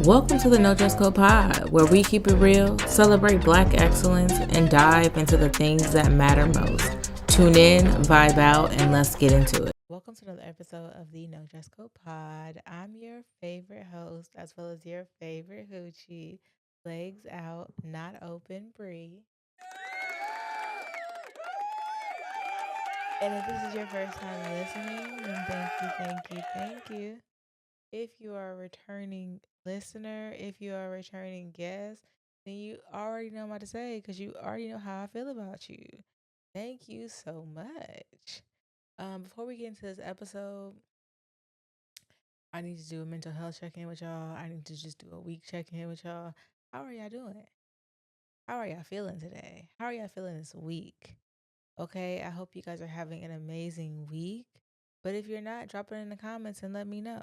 Welcome to the No Dress Code Pod, where we keep it real, celebrate Black excellence, and dive into the things that matter most. Tune in, vibe out, and let's get into it. Welcome to another episode of the No Dress Code Pod. I'm your favorite host, as well as your favorite hoochie, legs out, not open, Bree. And if this is your first time listening, then thank you. If you are a returning listener, if you are a returning guest, then you already know what to say because you already know how I feel about you. Thank you so much. Before we get into this episode, I need to do a mental health check-in with y'all. I need to just do a week check-in with y'all. How are y'all doing? How are y'all feeling today? How are y'all feeling this week? Okay, I hope you guys are having an amazing week. But if you're not, drop it in the comments and let me know.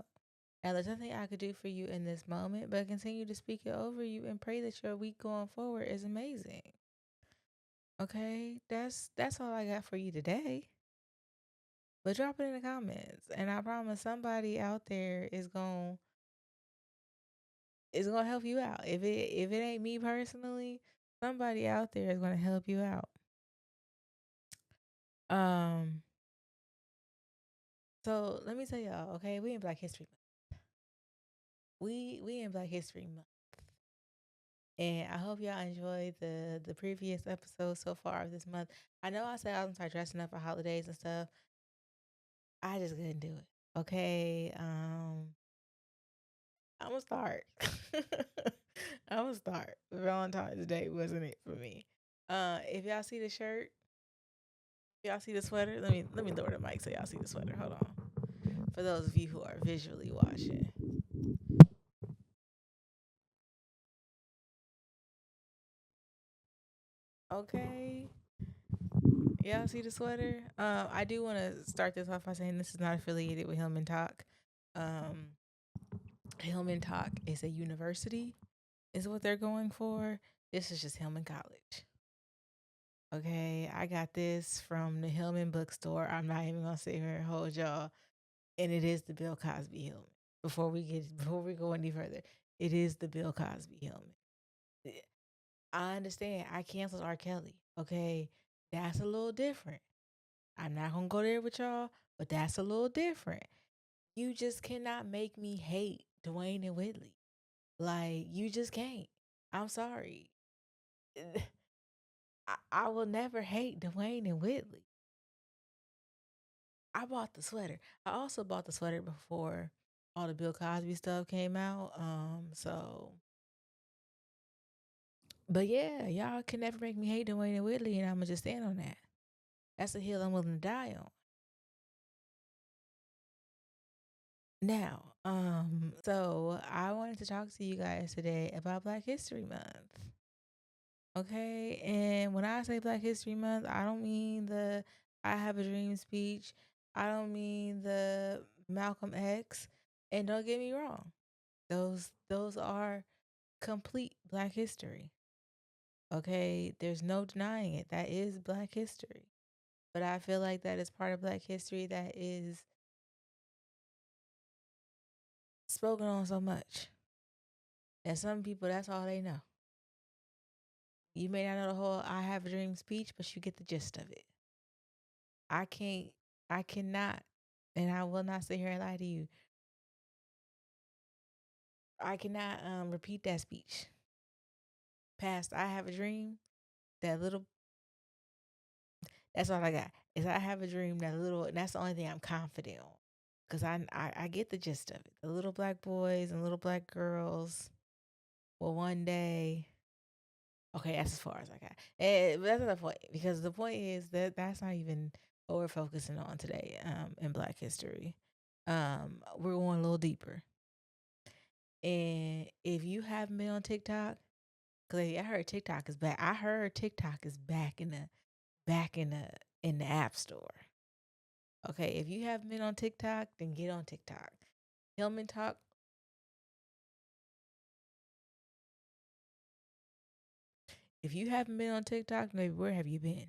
And there's nothing I could do for you in this moment, but continue to speak it over you and pray that your week going forward is amazing. Okay, that's all I got for you today. But drop it in the comments, and I promise somebody out there is gonna help you out. If it ain't me personally, somebody out there is gonna help you out. So let me tell y'all, okay, we in Black History Month. We in Black History Month. And I hope y'all enjoyed the previous episode so far of this month. I know I said I was gonna start dressing up for holidays and stuff. I just couldn't do it. Okay. I'm gonna start. I'm gonna start. Valentine's Day wasn't it for me. If y'all see the shirt, if y'all see the sweater, let me lower the mic so y'all see the sweater. Hold on. For those of you who are visually watching. Okay. Y'all see the sweater? I do want to start this off by saying this is not affiliated with HillmanTok. HillmanTok is a university, is what they're going for. This is just Hillman College. Okay, I got this from the Hillman bookstore. I'm not even gonna sit here and hold y'all. And it is the Bill Cosby Hillman. Before we go any further, it is the Bill Cosby Hillman. I understand. I canceled R. Kelly. Okay, that's a little different. I'm not gonna go there with y'all, but that's a little different. You just cannot make me hate Dwayne and Whitley. Like, you just can't. I'm sorry. I will never hate Dwayne and Whitley. I bought the sweater. I also bought the sweater before all the Bill Cosby stuff came out. But yeah, y'all can never make me hate Dwayne and Whitley, and I'm gonna just stand on that. That's a hill I'm willing to die on. Now, so I wanted to talk to you guys today about Black History Month. Okay, and when I say Black History Month, I don't mean the I Have a Dream speech. I don't mean the Malcolm X. And don't get me wrong, those are complete Black history. Okay, there's no denying it. That is Black history. But I feel like that is part of Black history that is spoken on so much. And some people, that's all they know. You may not know the whole I Have a Dream speech, but you get the gist of it. I cannot, and I will not sit here and lie to you. I cannot repeat that speech. Past I Have a Dream, that little, that's all I got. Is I Have a Dream, that little, and that's the only thing I'm confident on. Because I get the gist of it. The little black boys and little black girls will one day. Okay, that's as far as I got. But that's not the point. Because the point is that's not even what we're focusing on today in Black history. We're going a little deeper. And if you haven't been on TikTok, because I heard TikTok is back. I heard TikTok is back in the app store. Okay, if you haven't been on TikTok, then get on TikTok. HillmanTok. If you haven't been on TikTok, maybe where have you been?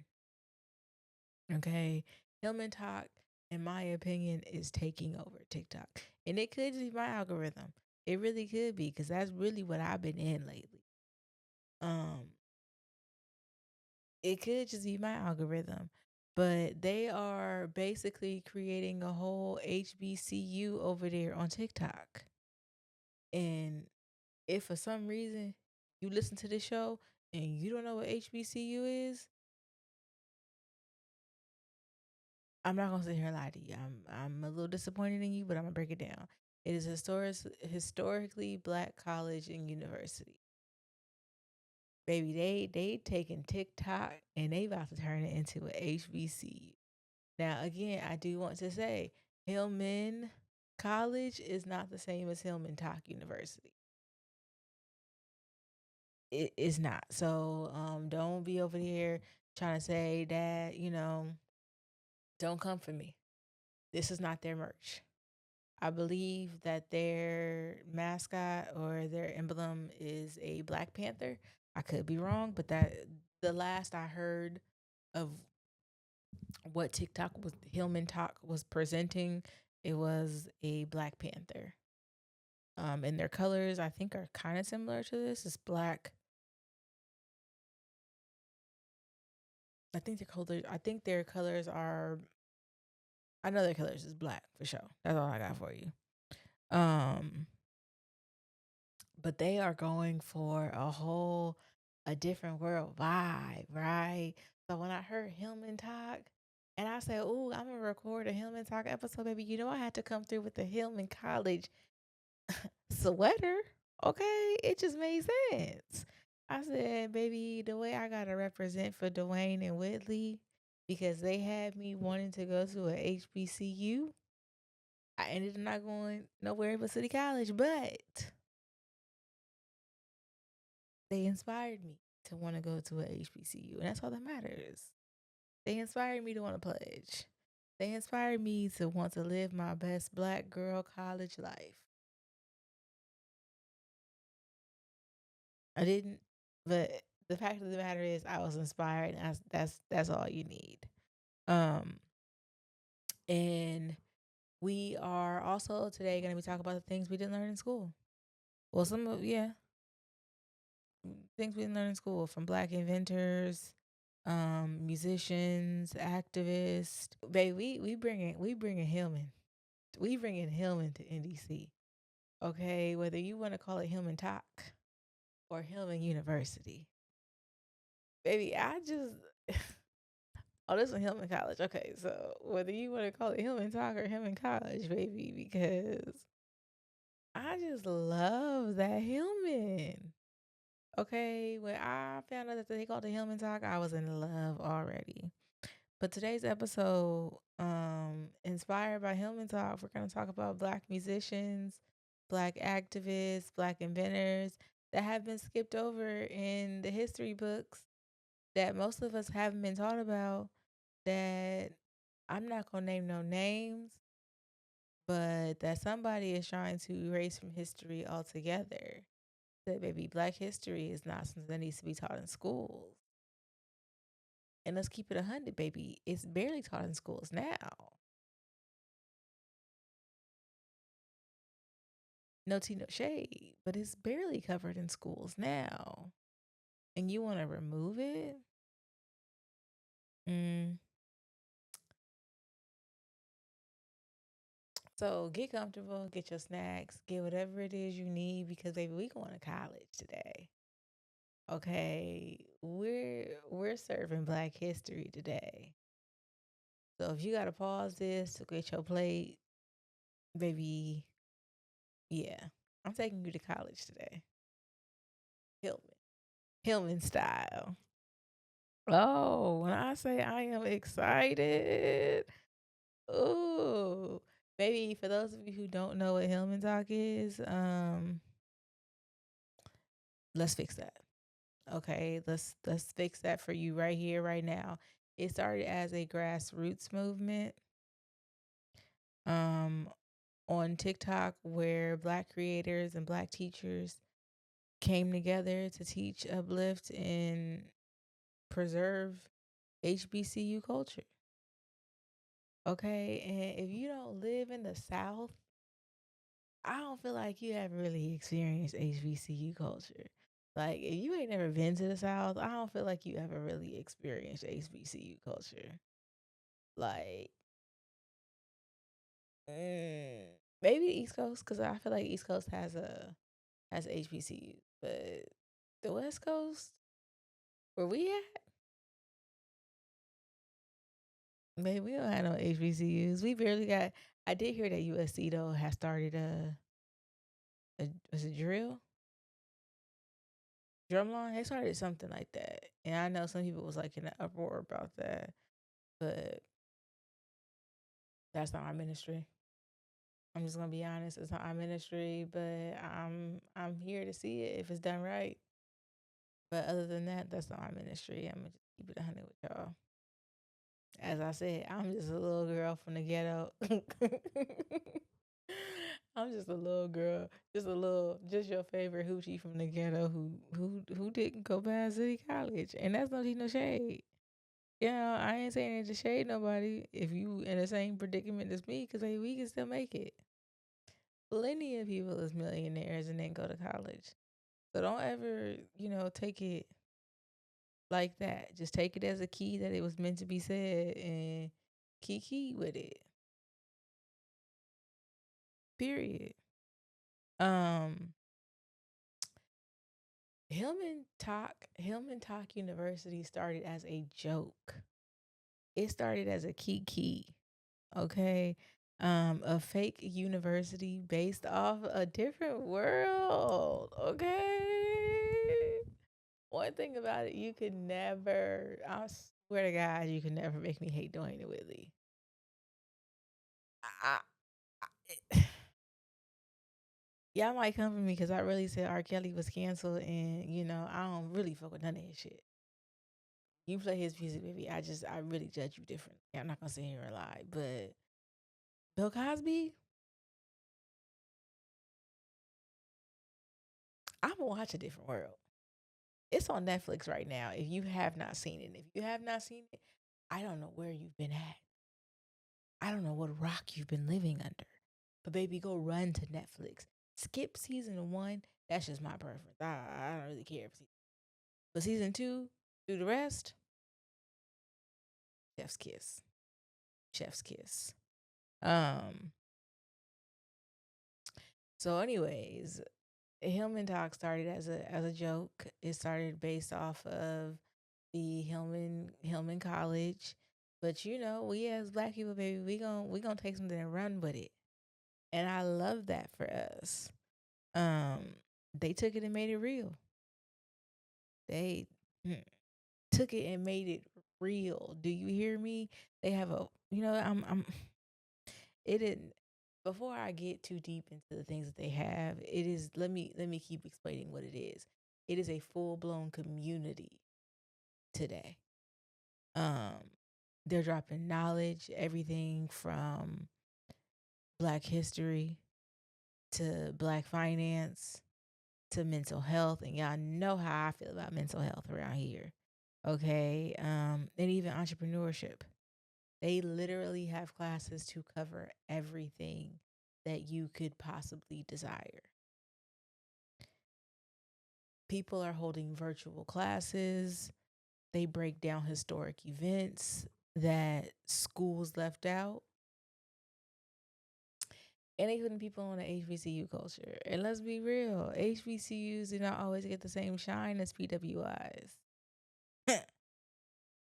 Okay, HillmanTok, in my opinion, is taking over TikTok, and it could be my algorithm. It really could be because that's really what I've been in lately. Um, it could just be my algorithm, but they are basically creating a whole HBCU over there on TikTok. And if for some reason you listen to this show and you don't know what HBCU is, I'm not gonna sit here and lie to you. I'm a little disappointed in you, but I'm gonna break it down. It is historically black college and university. Baby, they taking TikTok and they about to turn it into a HBCU. Now, again, I do want to say Hillman College is not the same as HillmanTok University. It is not. So don't be over here trying to say that, don't come for me. This is not their merch. I believe that their mascot or their emblem is a Black Panther. I could be wrong, but that the last I heard of what TikTok was HillmanTok was presenting, it was a Black Panther. And their colors I think are kind of similar to this. It's black. I think their colors are. I know their colors is black for sure. That's all I got for you. Um, but they are going for a different world vibe, right? So when I heard Hillman talk, and I said, "Ooh, I'm gonna record a Hillman talk episode, baby." You know, I had to come through with the Hillman College sweater. Okay, it just made sense. I said, "Baby, the way I gotta represent for Dwayne and Whitley, because they had me wanting to go to a HBCU. I ended up not going nowhere but City College, but they inspired me to want to go to a HBCU, and that's all that matters. They inspired me to want to pledge. They inspired me to want to live my best black girl college life. I didn't, but the fact of the matter is, I was inspired, and that's all you need. Um, and we are also today going to be talking about the things we didn't learn in school. Well, some of things we didn't learn in school, from black inventors, musicians, activists. Babe, we bringing Hillman. We bringing Hillman to NDC. Okay, whether you want to call it Hillman Talk or Hillman University, baby, I just oh, this one Hillman College. Okay, so whether you want to call it Hillman Talk or Hillman College, baby, because I just love that Hillman. Okay, when I found out that they called it Hillman Talk, I was in love already. But today's episode, inspired by Hillman Talk, we're going to talk about black musicians, black activists, black inventors that have been skipped over in the history books that most of us haven't been taught about. That I'm not going to name no names, but that somebody is trying to erase from history altogether. That baby, black history is not something that needs to be taught in schools. And let's keep it 100, baby. It's barely taught in schools now. No tea, no shade, but it's barely covered in schools now. And you want to remove it? Mm. So get comfortable, get your snacks, get whatever it is you need, because baby, we going to college today. Okay, we're serving Black History today. So if you gotta pause this to get your plate, baby, yeah, I'm taking you to college today. Hillman, Hillman style. Oh, when I say I am excited, ooh, baby. For those of you who don't know what Hillman Talk is, let's fix that. Okay, let's fix that for you right here, right now. It started as a grassroots movement, um, on TikTok, where Black creators and Black teachers came together to teach, uplift, and preserve HBCU culture. Okay, and if you don't live in the South, I don't feel like you have really experienced HBCU culture. Like, if you ain't never been to the South, I don't feel like you ever really experienced HBCU culture. Like, mm, maybe the East Coast, because I feel like East Coast has HBCU, but the West Coast, where we at, maybe we don't have no HBCUs. We barely got. I did hear that USC though has started a was it drumline? They started something like that, and I know some people was like in an uproar about that, but that's not our ministry. I'm just gonna be honest, it's not our ministry, but I'm here to see it if it's done right. But other than that, that's not our ministry. I'm gonna just keep it 100 with y'all. As I said, I'm just a little girl from the ghetto. I'm just a little girl, just your favorite hoochie from the ghetto who didn't go past city college, and that's not even no shade. Yeah, I ain't saying it to shade nobody. If you in the same predicament as me, because we can still make it. Plenty of people is millionaires and then go to college. So don't ever, take it like that. Just take it as a key that it was meant to be said and key with it. Period. Um, HillmanTok University started as a joke. It started as a key. Okay. A fake university based off a different world. Okay. One thing about it, you could never, I swear to God, you could never make me hate Dwayne Whitley. I, I, y'all might come for me because I really said R. Kelly was canceled, and I don't really fuck with none of his shit. You play his music, baby. I really judge you different. I'm not gonna sit here and lie, but Bill Cosby, I'm gonna watch A Different World. It's on Netflix right now. If you have not seen it, if you have not seen it, I don't know where you've been at. I don't know what rock you've been living under. But baby, go run to Netflix. Skip season 1. That's just my preference. I don't really care. But season 2, do the rest. Chef's kiss. Chef's kiss. Um. So, anyways, HillmanTok started as a joke. It started based off of the Hillman College, but we as Black people, baby, we gonna take something and run with it, and I love that for us. Um, they took it and made it real. They took it and made it real. Do you hear me? They have I'm it didn't before I get too deep into the things that they have, it is let me keep explaining what it is. It is a full-blown community today. Um they're dropping knowledge, everything from Black history to Black finance to mental health, and y'all know how I feel about mental health around here. Okay, and even entrepreneurship. They literally have classes to cover everything that you could possibly desire. People are holding virtual classes. They break down historic events that schools left out. And they putting people on the HBCU culture. And let's be real, HBCUs do not always get the same shine as PWIs.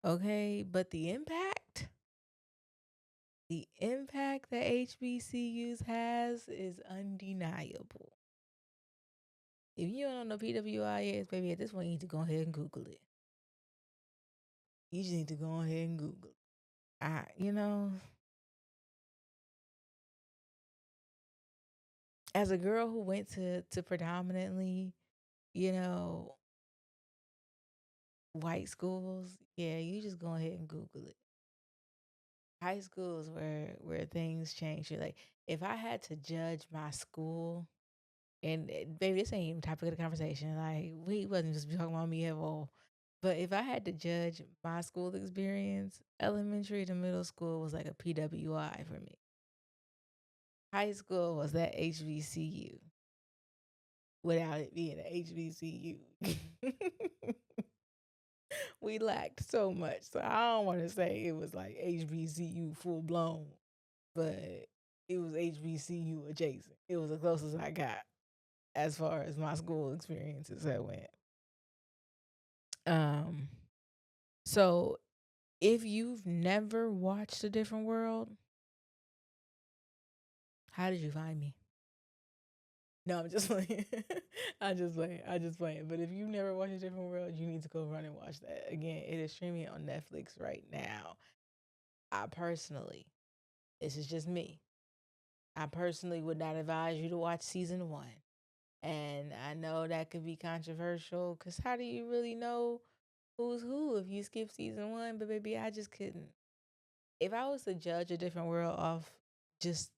Okay, but the impact that HBCUs has is undeniable. If you don't know PWI is, baby, at this point you need to go ahead and Google it. You just need to go ahead and Google it. As a girl who went to predominantly, you know, white schools, yeah, you just go ahead and Google it. High school is where things change. You're like, if I had to judge my school, and baby, this ain't even topic of the conversation. Like, we wasn't just talking about me at all. But if I had to judge my school experience, elementary to middle school was like a PWI for me. high school was that HBCU without it being an HBCU. We lacked so much. So I don't want to say it was like HBCU full blown, but it was HBCU adjacent. It was the closest I got as far as my school experiences that went. Um, so if you've never watched A Different World, how did you find me? No, I'm just playing. I just playing. I just playing. But if you've never watched A Different World, you need to go run and watch that. Again, it is streaming on Netflix right now. I personally, this is just me. I personally would not advise you to watch season one. And I know that could be controversial because how do you really know who's who if you skip season one? But baby, I just couldn't. If I was to judge A Different World off just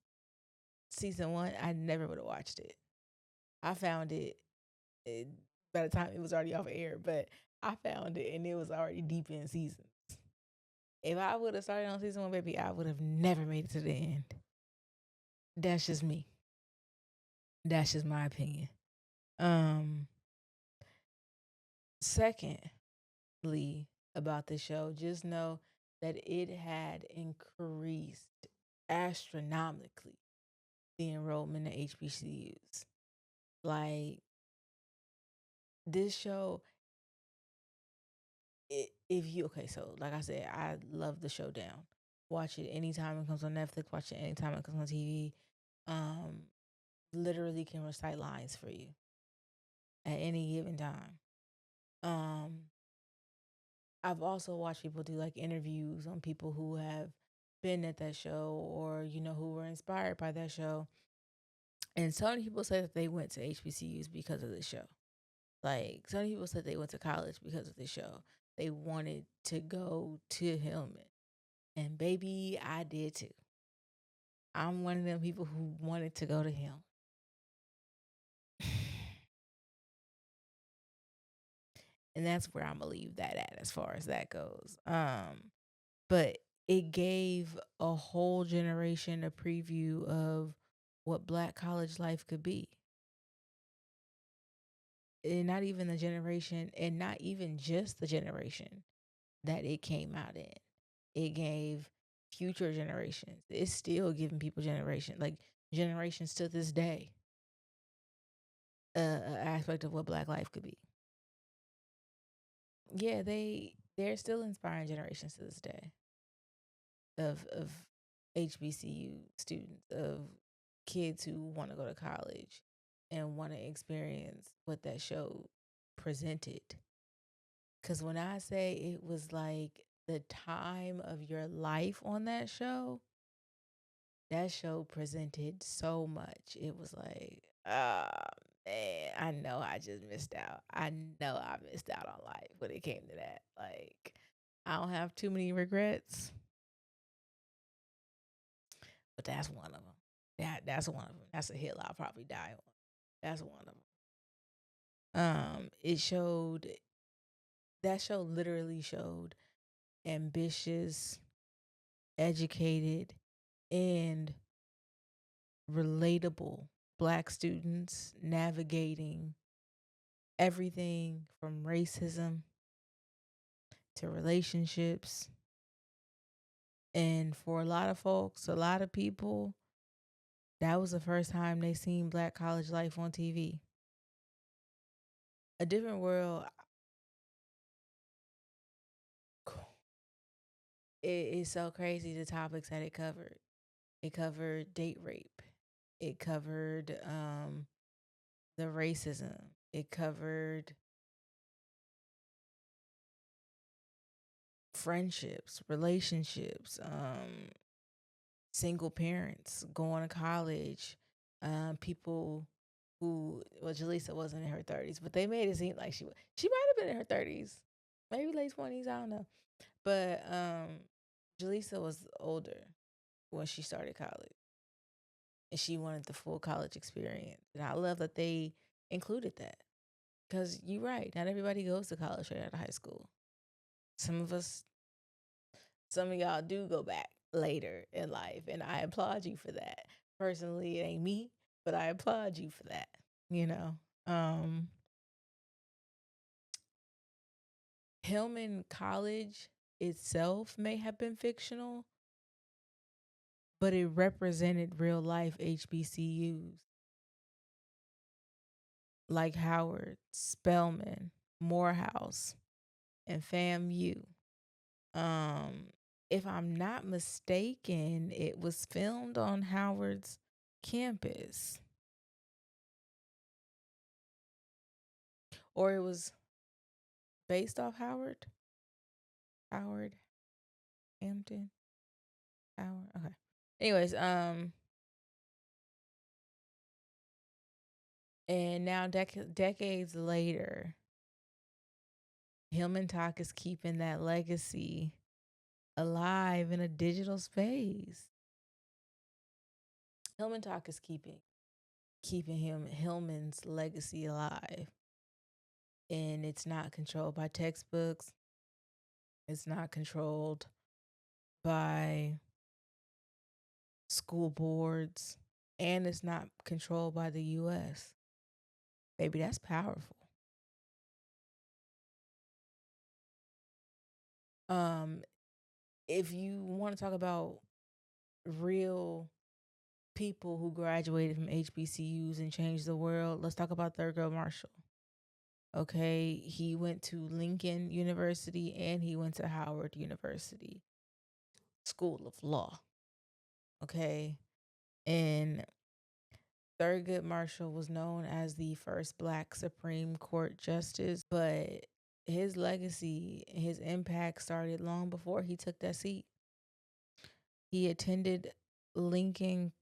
season one, I never would have watched it. I found it by the time it was already off air, but I found it and it was already deep in seasons. If I would have started on season one, baby, I would have never made it to the end. That's just me. That's just my opinion. Um, Secondly, about the show, just know that it had increased astronomically the enrollment in HBCUs. Like this show, if you okay, so like I said, I love the show down. Watch it anytime it comes on Netflix. Watch it anytime it comes on TV. Um, Literally can recite lines for you at any given time. Um, I've also watched people do like interviews on people who have been at that show or who were inspired by that show. And so many people say that they went to HBCUs because of the show. Like so many people said they went to college because of the show. They wanted to go to Hillman. And baby, I did too. I'm one of them people who wanted to go to him. And that's where I'm gonna leave that at as far as that goes. But it gave a whole generation a preview of what Black college life could be. And not even the generation, and not even just the generation that it came out in. It gave future generations. It's still giving people generations to this day, an aspect of what Black life could be. Yeah, they're still inspiring generations to this day of HBCU students, of kids who want to go to college and want to experience what that show presented. Because when I say it was like the time of your life on that show presented so much. It was like, man, I know I just missed out. I know I missed out on life when it came to that. Like, I don't have too many regrets, but that's one of them. That's one of them. That's a hill I'll probably die on. That's one of them. It showed that show literally showed ambitious, educated, and relatable Black students navigating everything from racism to relationships. And for a lot of folks, a lot of people, that was the first time they seen Black college life on TV. A Different World, it is so crazy the topics that it covered. It covered date rape. It covered the racism. It covered friendships, relationships, single parents going to college, people who, well, Jaleesa wasn't in her 30s, but they made it seem like she might have been in her 30s, maybe late 20s, I don't know. But Jaleesa was older when she started college, and she wanted the full college experience. And I love that they included that, because you're right, not everybody goes to college right out of high school. Some of us, some of y'all do go back later in life, and I applaud you for that. Personally, it ain't me, but I applaud you for that. You know, um, Hillman College itself may have been fictional, but it represented real life HBCUs like Howard, Spelman, Morehouse, and FAMU. Um, if I'm not mistaken, it was filmed on Howard's campus, or it was based off Howard. Howard Hampton. Howard. Okay. Anyways, and now decades later, HillmanTok is keeping that legacy alive in a digital space. HillmanTok is keeping Hillman's legacy alive, and it's not controlled by textbooks. It's not controlled by school boards, and it's not controlled by the U.S. Baby, that's powerful. Um, if you want to talk about real people who graduated from HBCUs and changed the world, let's talk about Thurgood Marshall. Okay, he went to Lincoln University and he went to Howard University School of Law. Okay, and Thurgood Marshall was known as the first Black Supreme Court justice, but his legacy, his impact started long before he took that seat. He attended Lincoln.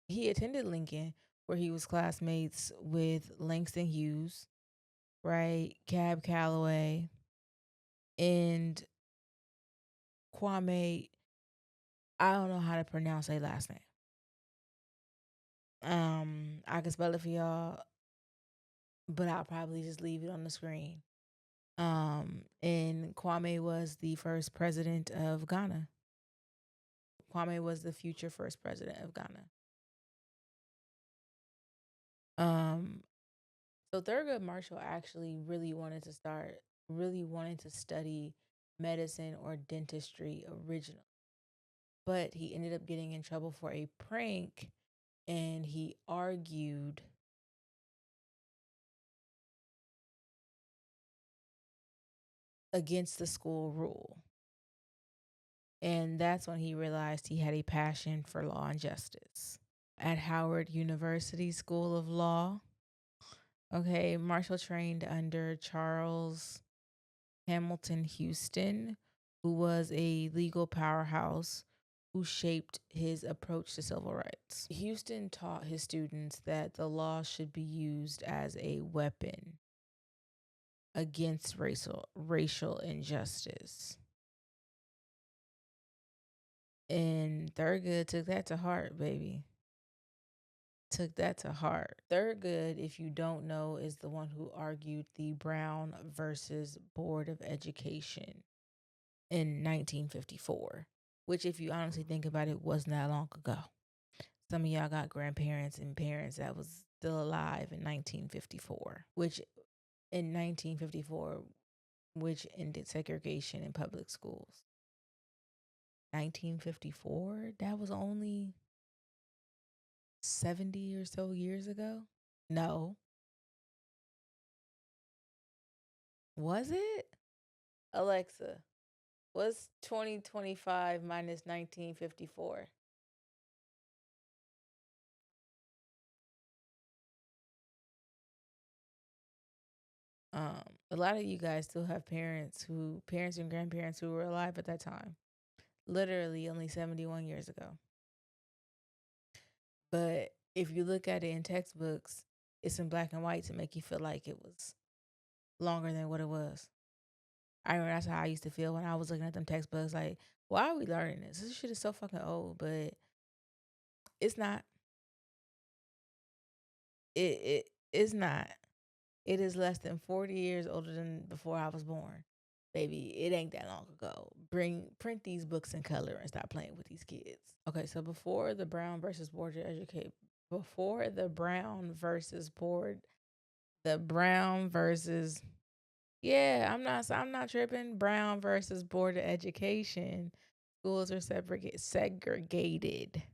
He attended Lincoln, where he was classmates with Langston Hughes, right, Cab Calloway, and Kwame. I don't know how to pronounce their last name. I can spell it for y'all, but I'll probably just leave it on the screen. And Kwame was the first president of Ghana. Kwame was the future first president of Ghana. Um, so Thurgood Marshall actually really wanted to study medicine or dentistry originally, but he ended up getting in trouble for a prank, and he argued against the school rule. And that's when he realized he had a passion for law and justice. At Howard University School of Law, okay, Marshall trained under Charles Hamilton Houston, who was a legal powerhouse who shaped his approach to civil rights. Houston taught his students that the law should be used as a weapon against racial injustice. And Thurgood took that to heart, baby. Took that to heart. Thurgood, if you don't know, is the one who argued the Brown versus Board of Education in 1954, which, if you honestly think about it, wasn't that long ago. Some of y'all got grandparents and parents that was still alive in 1954, which in 1954, which ended segregation in public schools. 1954, that was only 70 or so years ago. No, was it? Alexa, what's 2025 minus 1954? A lot of you guys still have parents and grandparents who were alive at that time. Literally only 71 years ago. But if you look at it in textbooks, it's in black and white to make you feel like it was longer than what it was. I remember that's how I used to feel when I was looking at them textbooks. Like, why are we learning this? This shit is so fucking old, but it's not. It's not. It is less than 40 years older than before I was born. Baby, it ain't that long ago. Print these books in color and stop playing with these kids. Okay, so before the Brown versus yeah, I'm not tripping. Brown versus Board of Education. Schools are segregated.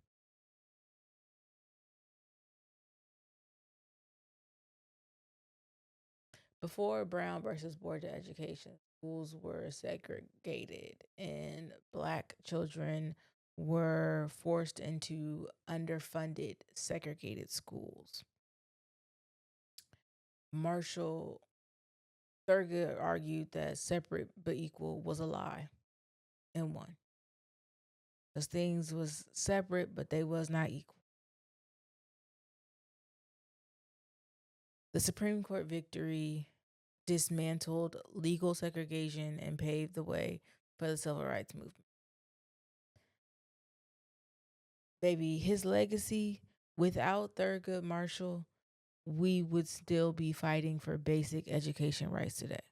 Before Brown versus Board of Education, schools were segregated and black children were forced into underfunded, segregated schools. Marshall Thurgood argued that separate but equal was a lie and won. Because things was separate, but they was not equal. The Supreme Court victory dismantled legal segregation and paved the way for the civil rights movement. Baby, his legacy, without Thurgood Marshall, we would still be fighting for basic education rights today.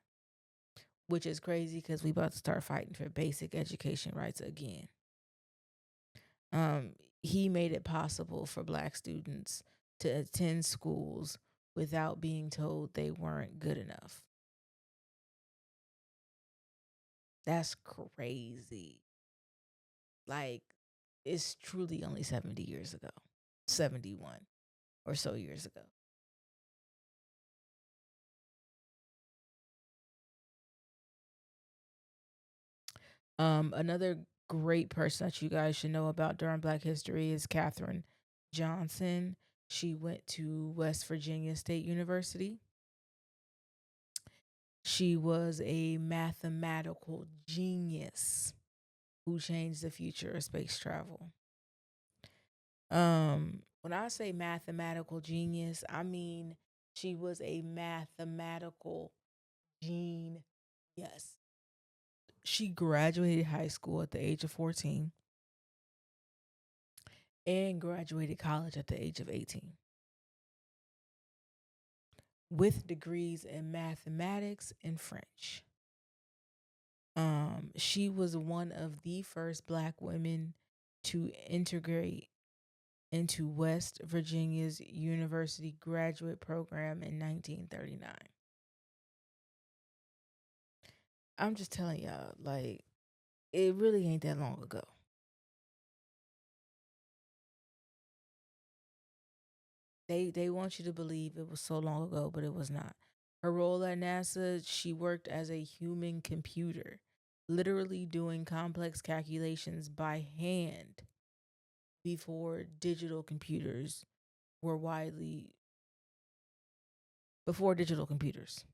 Which is crazy because we about to start fighting for basic education rights again. He made it possible for black students to attend schools without being told they weren't good enough. That's crazy. Like, it's truly only 70 years ago, 71 or so years ago. Another great person that you guys should know about during Black History is Katherine Johnson. She went to West Virginia State University. She was a mathematical genius who changed the future of space travel. When I say mathematical genius, I mean she was a mathematical genius. She graduated high school at the age of 14 and graduated college at the age of 18 with degrees in mathematics and French. She was one of the first black women to integrate into West Virginia's university graduate program in 1939. I'm just telling y'all, like, it really ain't that long ago. They want you to believe it was so long ago, but it was not. Her role at NASA, she worked as a human computer, literally doing complex calculations by hand before digital computers were widely before digital computers.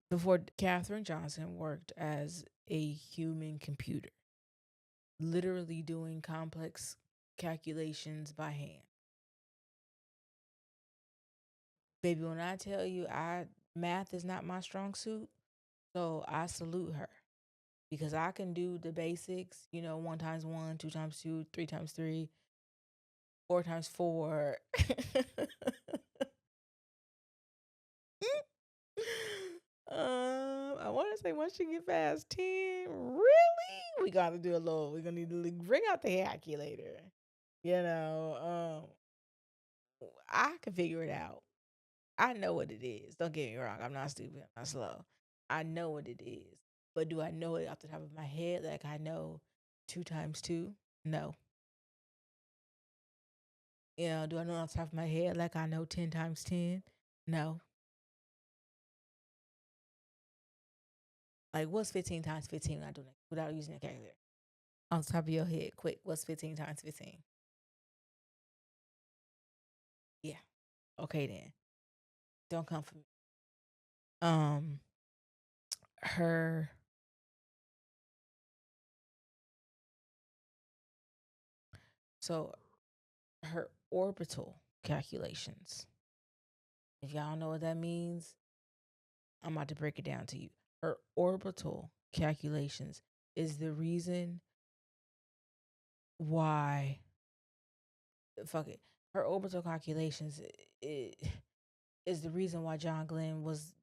Before Katherine Johnson worked as a human computer, literally doing complex calculations by hand. Baby, when I tell you math is not my strong suit, so I salute her because I can do the basics, 1 times 1, 2 times 2, 3 times 3, 4 times 4. I want to say once you get past 10, really, we're gonna need to bring out the calculator. You know, I can figure it out. I know what it is. Don't get me wrong. I'm not stupid. I'm not slow. I know what it is. But do I know it off the top of my head like I know 2 times 2? No. Do I know off the top of my head like I know 10 times 10? No. Like, what's 15 times 15 without using a calculator? On top of your head, quick. What's 15 times 15? Yeah. Okay then. Don't come for me. Um, her so her orbital calculations. If y'all know what that means, I'm about to break it down to you. Her orbital calculations is the reason why. Fuck it. Her orbital calculations is the reason why John Glenn was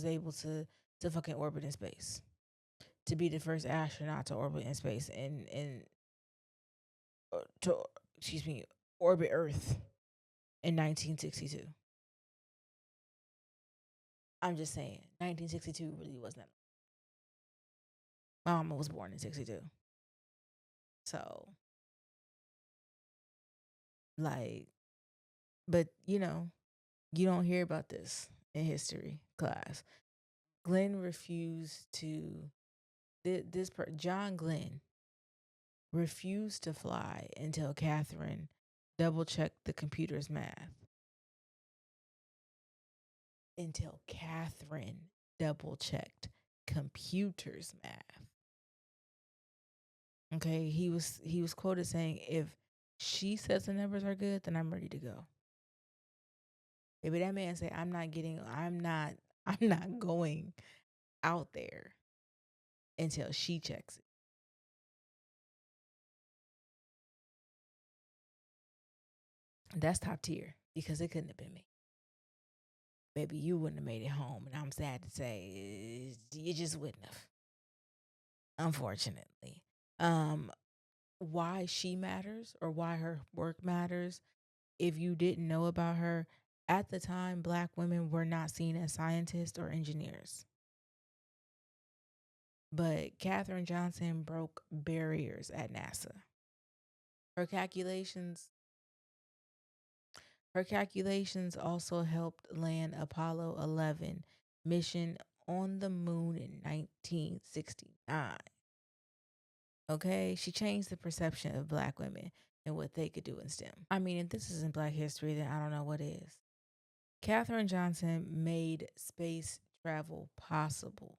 able to to fucking orbit in space, to be the first astronaut to orbit in space and to excuse me, orbit Earth in 1962. I'm just saying, 1962 really wasn't. My mama was born in 62. So, like, but you don't hear about this in history class. Glenn refused to, John Glenn refused to fly until Catherine double checked the computer's math. Until Catherine double checked computer's math. Okay, he was quoted saying, "If she says the numbers are good, then I'm ready to go." Maybe that man said, I'm not going out there until she checks it." That's top tier because it couldn't have been me. Maybe you wouldn't have made it home, and I'm sad to say you just wouldn't have. Unfortunately, why she matters or why her work matters. If you didn't know about her, at the time, Black women were not seen as scientists or engineers. But Katherine Johnson broke barriers at NASA. Her calculations her calculations also helped land Apollo 11 mission on the moon in 1969. Okay, she changed the perception of Black women and what they could do in STEM. I mean, if this isn't Black history, then I don't know what is. Katherine Johnson made space travel possible.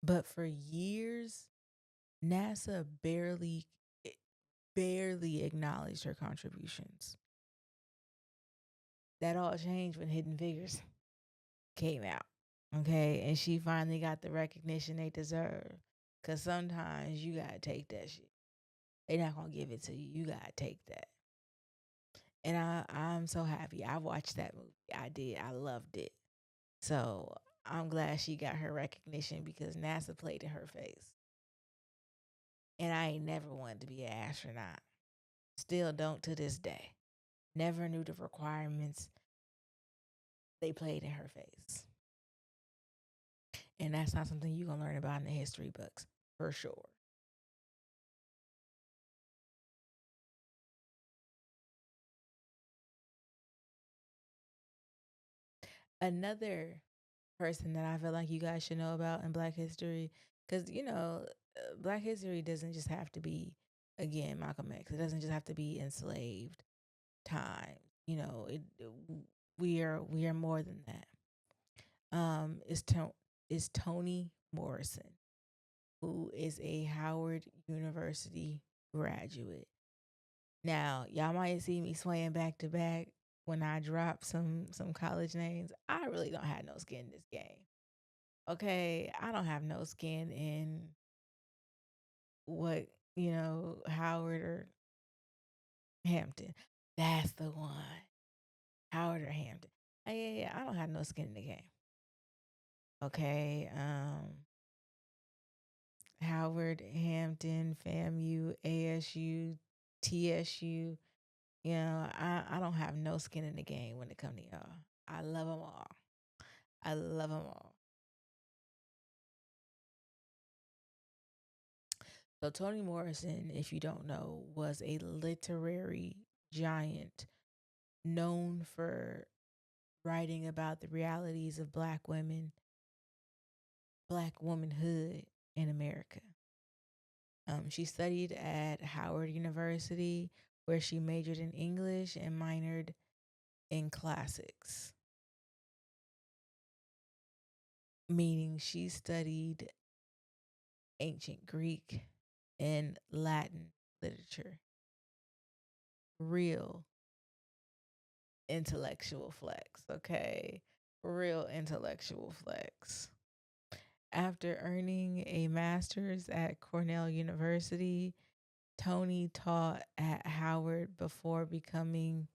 But for years, NASA barely acknowledged her contributions. That all changed when Hidden Figures came out. Okay, and she finally got the recognition they deserve. Cause sometimes you gotta take that shit. They're not gonna give it to you. You gotta take that. And I'm so happy. I watched that movie. I did. I loved it. So I'm glad she got her recognition because NASA played in her face. And I ain't never wanted to be an astronaut. Still don't to this day. Never knew the requirements. They played in her face. And that's not something you're going to learn about in the history books, for sure. Another person that I feel like you guys should know about in Black history, because, Black history doesn't just have to be, again, Malcolm X. It doesn't just have to be enslaved time. We are more than that. Is Toni Morrison, who is a Howard University graduate. Now, y'all might see me swaying back to back when I drop some college names. I really don't have no skin in this game. Okay, I don't have no skin in what, Howard or Hampton. That's the one. Howard or Hampton. Yeah, I don't have no skin in the game. Okay, Howard, Hampton, FAMU, ASU, TSU. I don't have no skin in the game when it comes to y'all. I love them all. I love them all. So Toni Morrison, if you don't know, was a literary giant known for writing about the realities of Black women, Black womanhood in America. She studied at Howard University, where she majored in English and minored in classics, meaning she studied ancient Greek and Latin literature. Real intellectual flex, okay? Real intellectual flex. After earning a master's at Cornell University, Toni taught at Howard before becoming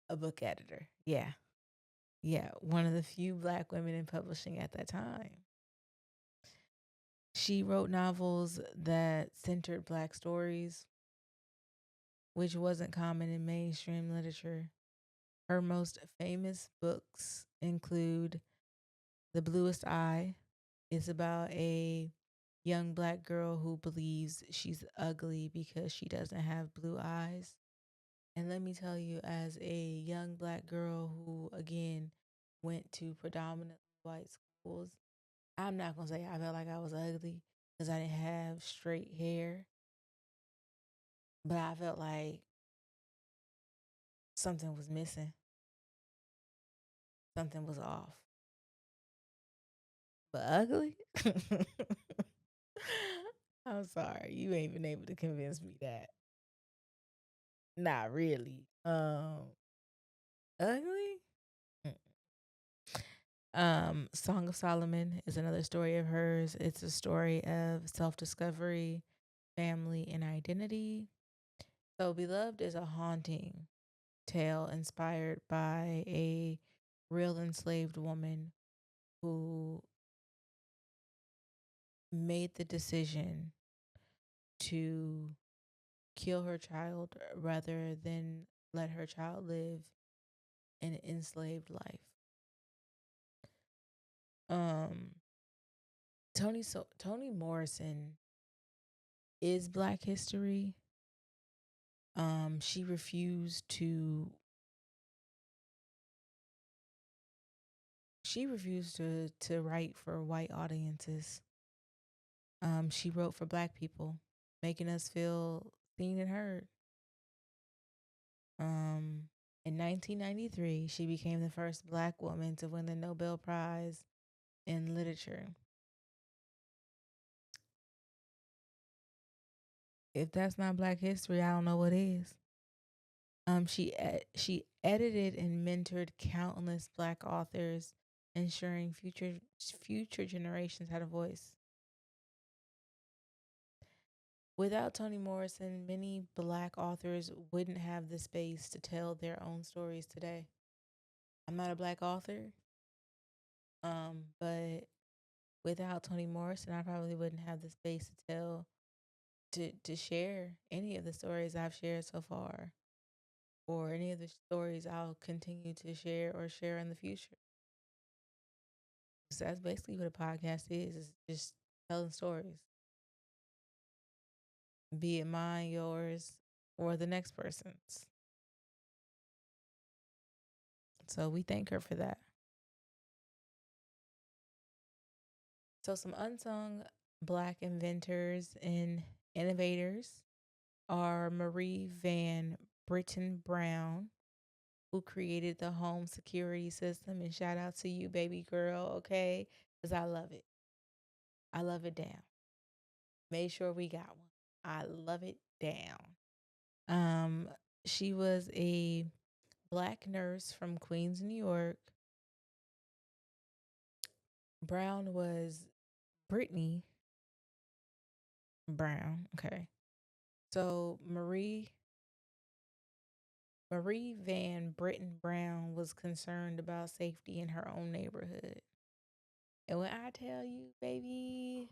a book editor. Yeah. Yeah, one of the few black women in publishing at that time. She wrote novels that centered black stories, which wasn't common in mainstream literature. Her most famous books include The Bluest Eye. It's about a young black girl who believes she's ugly because she doesn't have blue eyes. And let me tell you, as a young black girl who, again, went to predominantly white schools, I'm not going to say I felt like I was ugly because I didn't have straight hair, but I felt like something was missing, something was off. But ugly? I'm sorry, you ain't been able to convince me that. Not really. Ugly? Song of Solomon is another story of hers. It's a story of self-discovery, family, and identity. So Beloved is a haunting tale inspired by a real enslaved woman who made the decision to kill her child rather than let her child live an enslaved life. Um, Toni Morrison is Black history. She refused to. She refused to write for white audiences. She wrote for Black people, making us feel seen and heard. Um, in 1993, she became the first Black woman to win the Nobel Prize in Literature. If that's not Black history, I don't know what is. She edited and mentored countless Black authors, ensuring future generations had a voice. Without Toni Morrison, many Black authors wouldn't have the space to tell their own stories today. I'm not a Black author, but without Toni Morrison, I probably wouldn't have the space to tell to share any of the stories I've shared so far, or any of the stories I'll continue to share or share in the future. So that's basically what a podcast is just telling stories, be it mine, yours, or the next person's. So we thank her for that. So some unsung Black inventors and innovators are Marie Van Brittan Brown, who created the home security system. And shout out to you, baby girl, okay? Because I love it. I love it down. Made sure we got one. I love it down. Um, she was a Black nurse from Queens, New York. Brown was Brittany Brown. Okay. So Marie Van Brittan Brown was concerned about safety in her own neighborhood. And when I tell you, baby,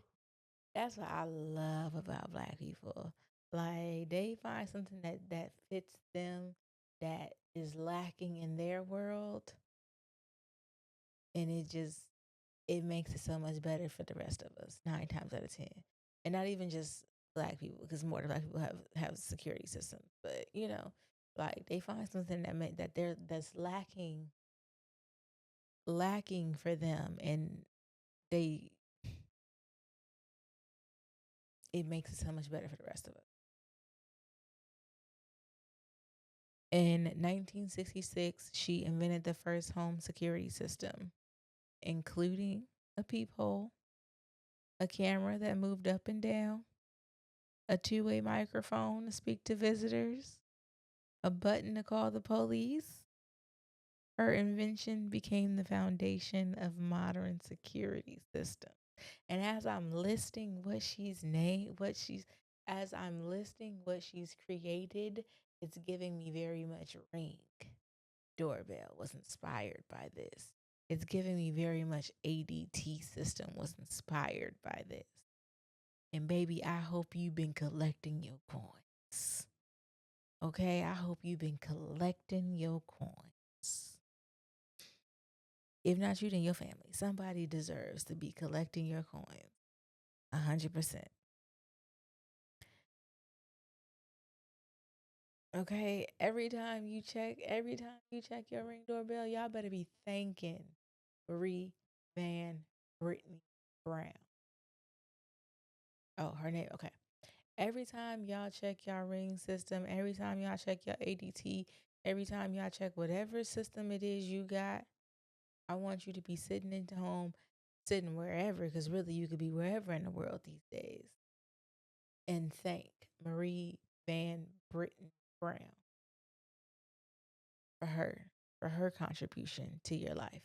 that's what I love about Black people. Like they find something that fits them, that is lacking in their world, and it makes it so much better for the rest of us 9 times out of 10. And not even just Black people, because more Black people have security systems, but like they find something that's lacking for them, and they it makes it so much better for the rest of us. In 1966, she invented the first home security system, including a peephole, a camera that moved up and down, a two-way microphone to speak to visitors, a button to call the police. Her invention became the foundation of modern security systems. And as I'm listing what she's created, it's giving me very much ring. doorbell was inspired by this. It's giving me very much ADT system was inspired by this. And baby, I hope you've been collecting your coins. Okay, I hope you've been collecting your coins. If not you, then your family. Somebody deserves to be collecting your coins. 100%. Okay, every time you check your Ring doorbell, y'all better be thanking Marie Van Brittan Brown. Oh, her name. Okay. Every time y'all check y'all Ring system, every time y'all check your ADT, every time y'all check whatever system it is you got, I want you to be sitting at home, sitting wherever, because really you could be wherever in the world these days, and thank Marie Van Brittan Brown for her contribution to your life.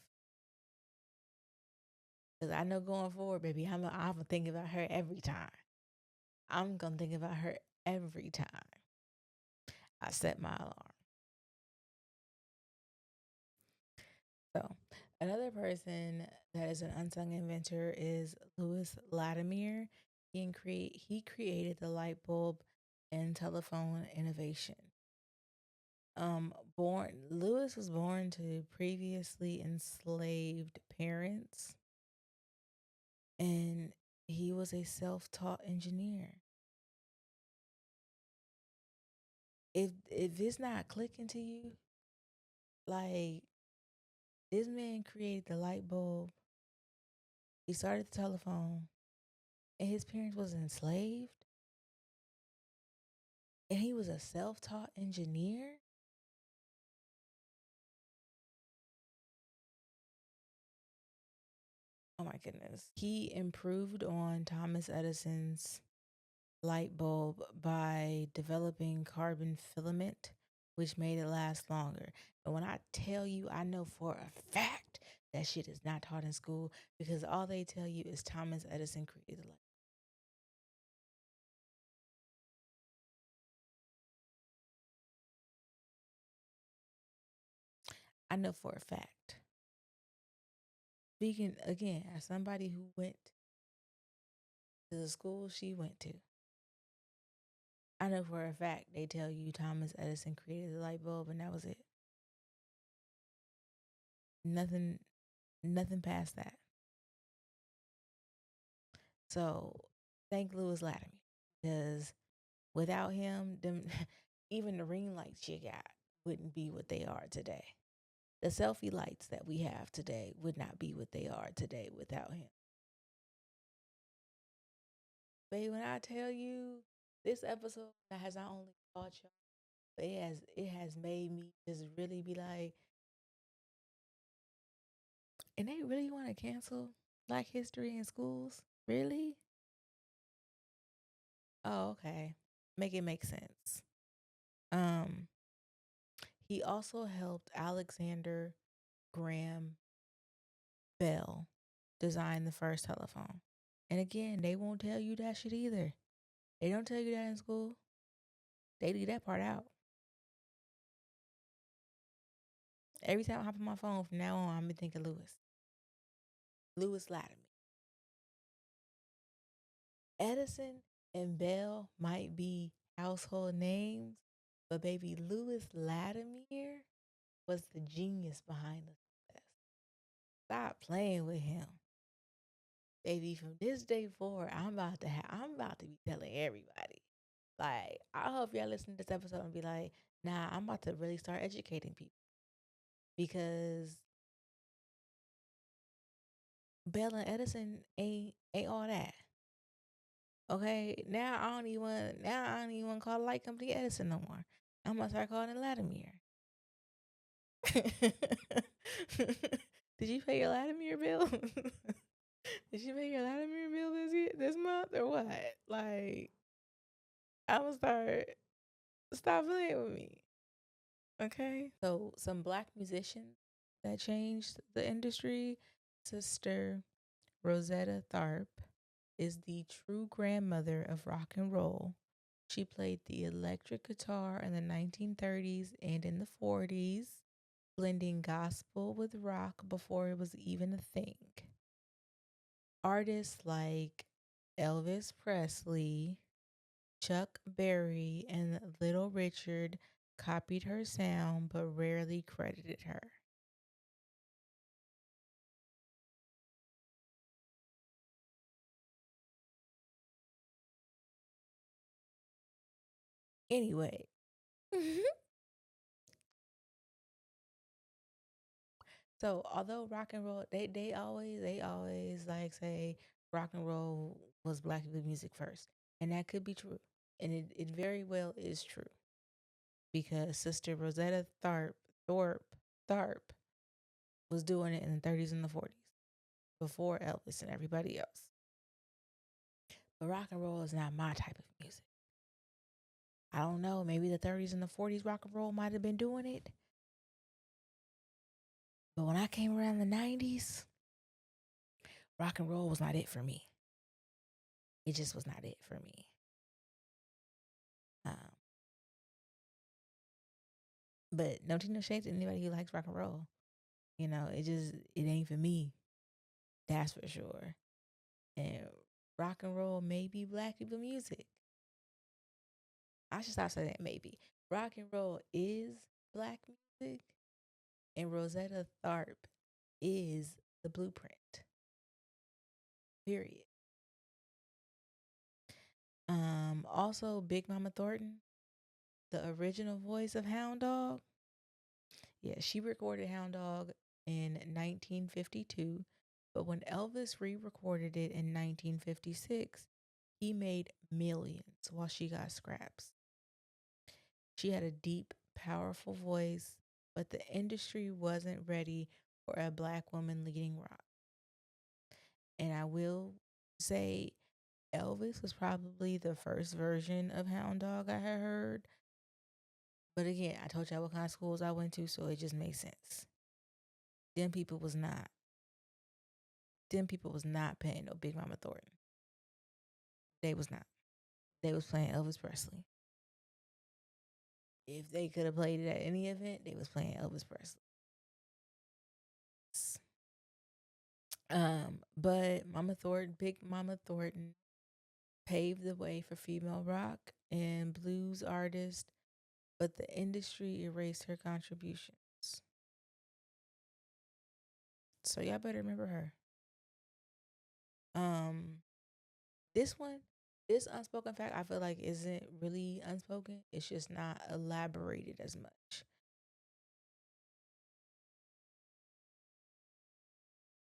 Because I know going forward, baby, I'm gonna think about her every time. I'm gonna think about her every time I set my alarm. So, another person that is an unsung inventor is Louis Latimer. He created the light bulb and telephone innovation. Lewis was born to previously enslaved parents, and he was a self-taught engineer. If it's not clicking to you, like this man created the light bulb, he started the telephone, and his parents was enslaved, and he was a self-taught engineer. Oh my goodness. He improved on Thomas Edison's light bulb by developing carbon filament, which made it last longer. And when I tell you, I know for a fact that shit is not taught in school because all they tell you is Thomas Edison created the light. I know for a fact. Speaking again, as somebody who went to the school she went to, I know for a fact they tell you Thomas Edison created the light bulb and that was it. Nothing past that. So thank Louis Latimer because without him, them even the ring lights you got wouldn't be what they are today. The selfie lights that we have today would not be what they are today without him. Babe, when I tell you this episode that has not only taught y'all, but it has made me just really be like, and they really want to cancel Black history in schools? Really? Oh, okay. Make it make sense. Um, he also helped Alexander Graham Bell design the first telephone. And again, they won't tell you that shit either. They don't tell you that in school. They leave that part out. Every time I hop on my phone from now on, I'm been thinking Lewis. Lewis Latimer. Edison and Bell might be household names, but baby, Lewis Latimer was the genius behind the success. Stop playing with him. Baby, from this day forward, I'm about to be telling everybody. Like, I hope y'all listen to this episode and be like, nah, I'm about to really start educating people. Because Bell and Edison ain't all that. Okay. Now I don't even want to call the light company Edison no more. I'm gonna start calling it Latimer. Did you pay your Latimer bill? Did you pay your Latimer bill this month or what? Like, I'm gonna stop playing with me. Okay. So some Black musicians that changed the industry. Sister Rosetta Tharpe is the true grandmother of rock and roll. She played the electric guitar in the 1930s and in the 40s, blending gospel with rock before it was even a thing. Artists like Elvis Presley, Chuck Berry, and Little Richard copied her sound but rarely credited her. Anyway, so although rock and roll, they always like say rock and roll was black people music first, and that could be true, and it very well is true because Sister Rosetta Tharpe was doing it in the 30s and the 40s before Elvis and everybody else. But rock and roll is not my type of music. I don't know. Maybe the 30s and the 40s rock and roll might have been doing it. But when I came around the 90s, rock and roll was not it for me. It just was not it for me. Um, but no tea, no shade to anybody who likes rock and roll. It ain't for me. That's for sure. And rock and roll may be black people music. I should stop saying that maybe. Rock and roll is black music, and Rosetta Tharpe is the blueprint. Period. Also Big Mama Thornton, the original voice of Hound Dog. Yeah, she recorded Hound Dog in 1952, but when Elvis re-recorded it in 1956, he made millions while she got scraps. She had a deep, powerful voice, but the industry wasn't ready for a black woman leading rock. And I will say Elvis was probably the first version of Hound Dog I had heard. But again, I told y'all what kind of schools I went to, so it just makes sense. Them people was not. Them people was not paying no Big Mama Thornton. They was not. They was playing Elvis Presley. If they could have played it at any event, they was playing Elvis Presley. But Big Mama Thornton, paved the way for female rock and blues artists, but the industry erased her contributions. So y'all better remember her. Um, this one, this unspoken fact, I feel like isn't really unspoken. It's just not elaborated as much.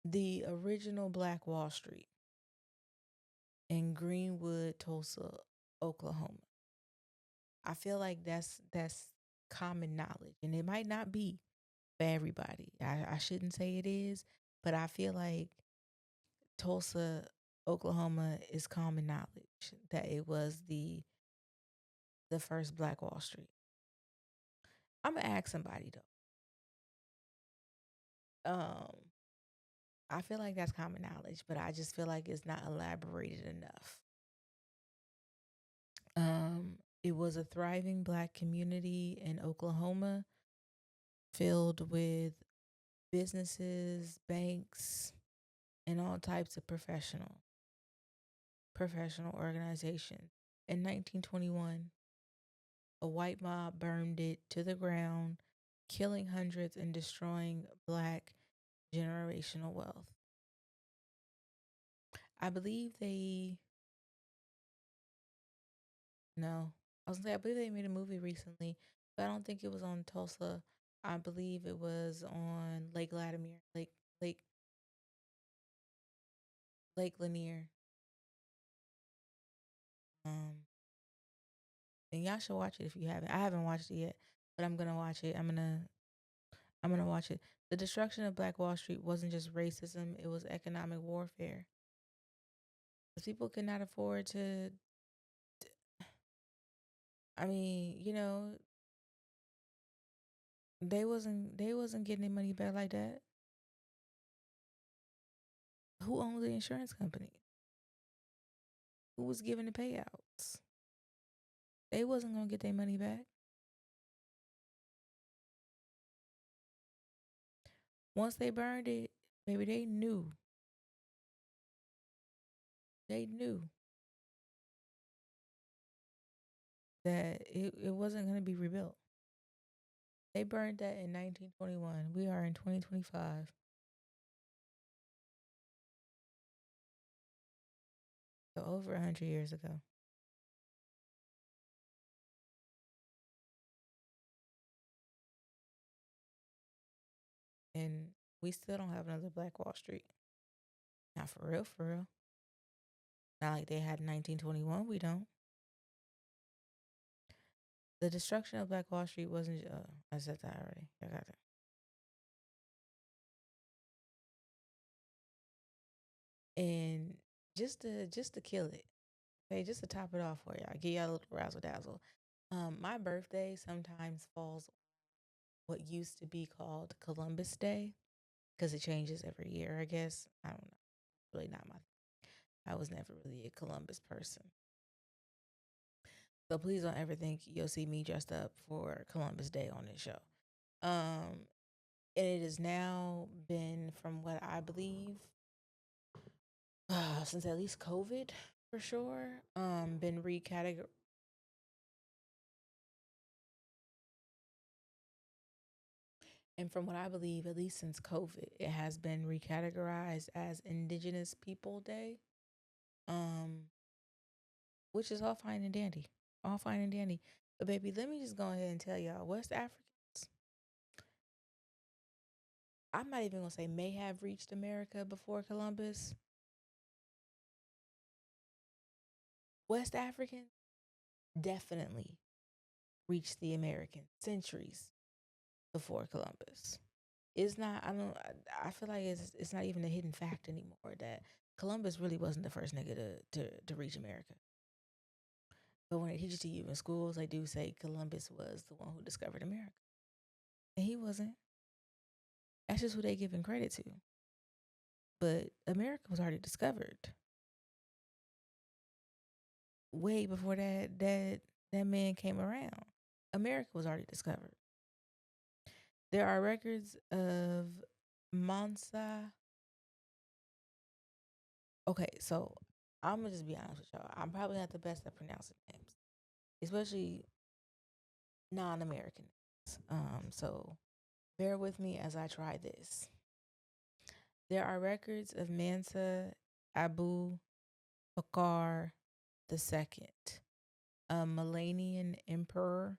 The original Black Wall Street in Greenwood, Tulsa, Oklahoma. I feel like that's common knowledge, and it might not be for everybody. I shouldn't say it is, but I feel like Tulsa, Oklahoma is common knowledge that it was the first Black Wall Street. I'm gonna ask somebody though. I feel like that's common knowledge, but I just feel like it's not elaborated enough. It was a thriving Black community in Oklahoma, filled with businesses, banks, and all types of professional organizations. In 1921, a white mob burned it to the ground, killing hundreds and destroying Black generational wealth. I believe they, no, I was gonna say, I believe they made a movie recently, but I don't think it was on Tulsa. I believe it was on Lake Latimer, Lake, Lake Lanier. Um, and y'all should watch it if you haven't. I haven't watched it yet, but I'm gonna watch it. I'm gonna watch it. The destruction of Black Wall Street wasn't just racism; it was economic warfare. Because people could not afford to. I mean, they wasn't getting their money back like that. Who owned the insurance company? Who was giving the payouts? They wasn't gonna get their money back. Once they burned it, baby, they knew that it wasn't going to be rebuilt. They burned that in 1921. We are in 2025. So over 100 years ago. And we still don't have another Black Wall Street. Not for real, for real. Not like they had in 1921. We don't. The destruction of Black Wall Street wasn't. I said that already. I got it. And just to kill it, okay, just to top it off for y'all, give y'all a little razzle dazzle. My birthday sometimes falls what used to be called Columbus Day because it changes every year. I guess I don't know. Really not my. I was never really a Columbus person. So please don't ever think you'll see me dressed up for Columbus Day on this show. Um, and it has now been, from what I believe, since at least COVID for sure, been recategorized. And from what I believe, at least since COVID, it has been recategorized as Indigenous People Day, um, which is all fine and dandy. All fine and dandy. But baby, let me just go ahead and tell y'all, West Africans, I'm not even gonna say may have reached America before Columbus. West Africans definitely reached the Americans centuries before Columbus. It's not. I don't. I feel like it's not even a hidden fact anymore that Columbus really wasn't the first nigga to reach America. But when they teach it to you in schools, they do say Columbus was the one who discovered America, and he wasn't. That's just who they giving credit to. But America was already discovered way before that man came around. America was already discovered. There are records of Mansa. Okay, so I'm gonna just be honest with y'all. I'm probably not the best at pronouncing names, especially non-American names. So bear with me as I try this. There are records of Mansa Abu Bakr II, a Milanian emperor,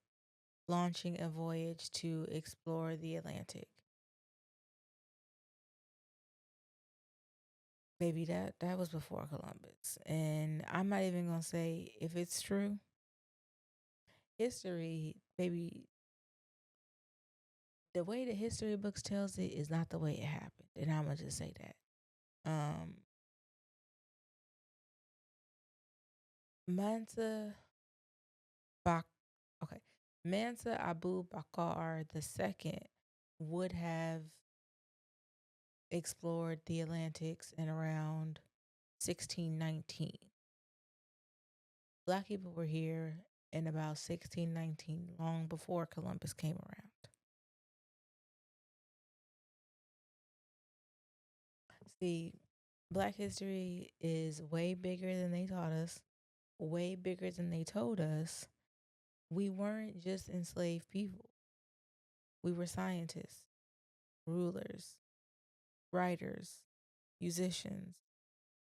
launching a voyage to explore the Atlantic. Baby, that was before Columbus. And I'm not even gonna say if it's true. History, baby, the way the history books tells it is not the way it happened. And I'm gonna just say that. Um Mansa Bak okay. Mansa Abu Bakr II would have explored the Atlantics in around 1619. Black people were here in about 1619, long before Columbus came around. See, Black history is way bigger than they taught us, way bigger than they told us. We weren't just enslaved people, we were scientists, rulers, writers, musicians,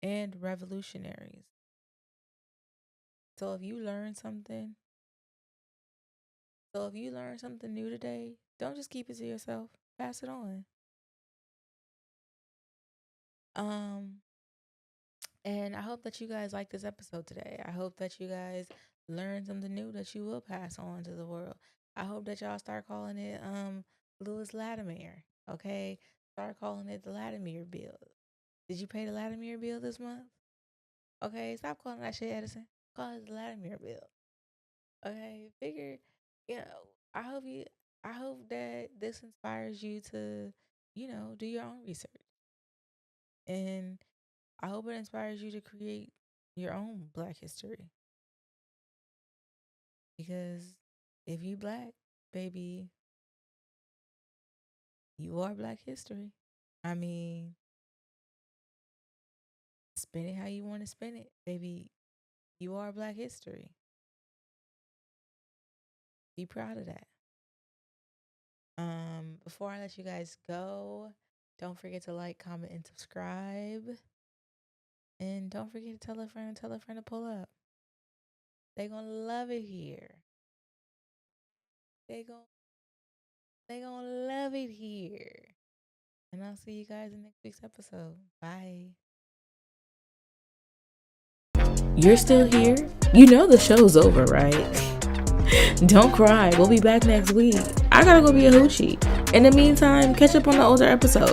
and revolutionaries. So if you learn something, so if you learn something new today, don't just keep it to yourself. Pass it on. Um, and I hope that you guys like this episode today. I hope that you guys learn something new that you will pass on to the world. I hope that y'all start calling it Lewis Latimer. Okay? Start calling it the Latimer bill. Did you pay the Latimer bill this month? Okay, stop calling that shit Edison. Call it the Latimer bill. Okay, figure. You know, I hope you. I hope that this inspires you to, do your own research, and I hope it inspires you to create your own Black history. Because if you Black, baby, you are Black history. I mean, spin it how you want to spin it, baby. You are Black history. Be proud of that. Before I let you guys go, don't forget to like, comment, and subscribe. And don't forget to tell a friend to pull up. They gonna love it here. They gonna love it here. And I'll see you guys in next week's episode. Bye. You're still here? You know the show's over, right? Don't cry. We'll be back next week. I gotta go be a hoochie. In the meantime, catch up on the older episodes.